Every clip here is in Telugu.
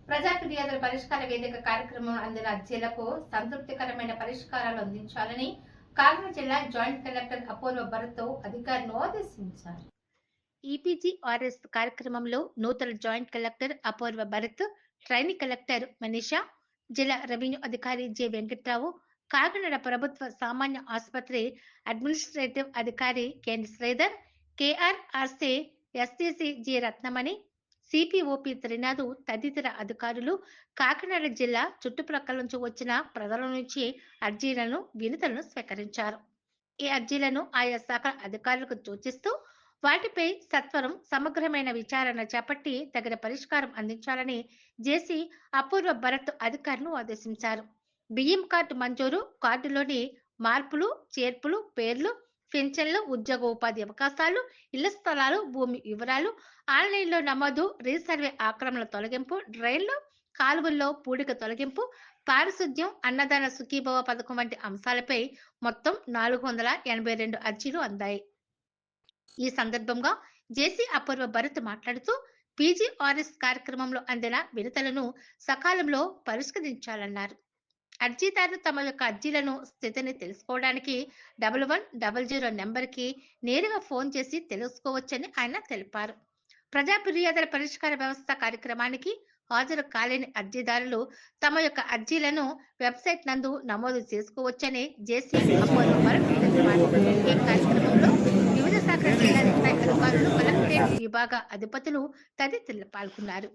ప్రజా ఫిర్యాదుల పరిష్కార వేదిక కార్యక్రమం అందిన అర్జీలకు సంతృప్తికరమైన పరిష్కారాలు అందించాలని కాకినాడ జిల్లా జాయింట్ కలెక్టర్ అపూర్వ భరత్ అధికారులను ఆదేశించారు. ఈపీజీఆర్ఎస్ కార్యక్రమంలో నూతన జాయింట్ కలెక్టర్ అపూర్వ భరత్, ట్రైనీ కలెక్టర్ మనీషా, జిల్లా రెవెన్యూ అధికారి జె వెంకట్రావు, కాకినాడ ప్రభుత్వ సామాన్య ఆసుపత్రి అడ్మినిస్ట్రేటివ్ అధికారి కెన్ Sridhar, KRRC STC G Ratnamani, CPOP Trinadh తదితర అధికారులు కాకినాడ జిల్లా చుట్టుప్రక్కల నుంచి వచ్చిన ప్రజల నుంచి అర్జీలను, వినతులను స్వీకరించారు. ఈ అర్జీలను ఆయా శాఖల అధికారులకు సూచిస్తూ వాటిపై సత్వరం సమగ్రమైన విచారణ చేపట్టి తగిన పరిష్కారం అందించాలని జేసీ అపూర్వ భరత్ అధికారులను ఆదేశించారు. బియ్యం కార్డు మంజూరు, కార్డులోని మార్పులు, చేర్పులు, పేర్లు, పెన్షన్లు, ఉద్యోగ ఉపాధి అవకాశాలు, ఇళ్ల స్థలాలు, భూమి వివరాలు, ఆన్లైన్లో నమోదు, రీసర్వే ఆక్రమణల తొలగింపు, డ్రైన్లు, కాలువల్లో పూడిక తొలగింపు, పారిశుద్ధ్యం, అన్నదాన సుఖీభవ పథకం వంటి అంశాలపై మొత్తం 482 అర్జీలు అందాయి. ఈ సందర్భంగా జేసీ అపూర్వ భరత్ మాట్లాడుతూ పీజీఆర్ఎస్ కార్యక్రమంలో అందిన వినతులను సకాలంలో పరిష్కరించాలన్నారు. అర్జీదారులు తమ యొక్క అర్జీలను స్థితిని తెలుసుకోవడానికి 1100 నెంబర్కి నేరుగా ఫోన్ చేసి తెలుసుకోవచ్చని ఆయన తెలిపారు. ప్రజా ఫిర్యాదుల పరిష్కార వ్యవస్థ కార్యక్రమానికి హాజరు కాలేని అర్జీదారులు తమ యొక్క అర్జీలను వెబ్సైట్ నందు నమోదు చేసుకోవచ్చని జేసీ అపూర్వ భరత్ తెలిపారు. ఈ కార్యక్రమంలో వివిధ శాఖల జిల్లా స్థాయి అధికారులు, కలెక్టరేట్ విభాగ అధిపతులు తదితరులు పాల్గొన్నారు.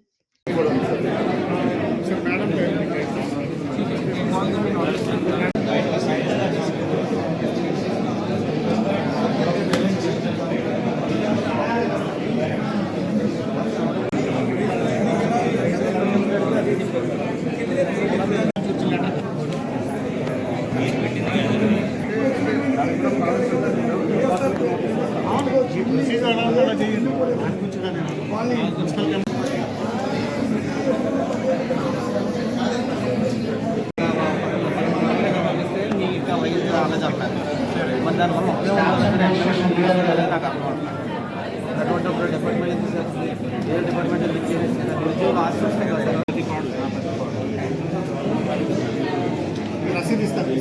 రసీదు ఇస్తారు.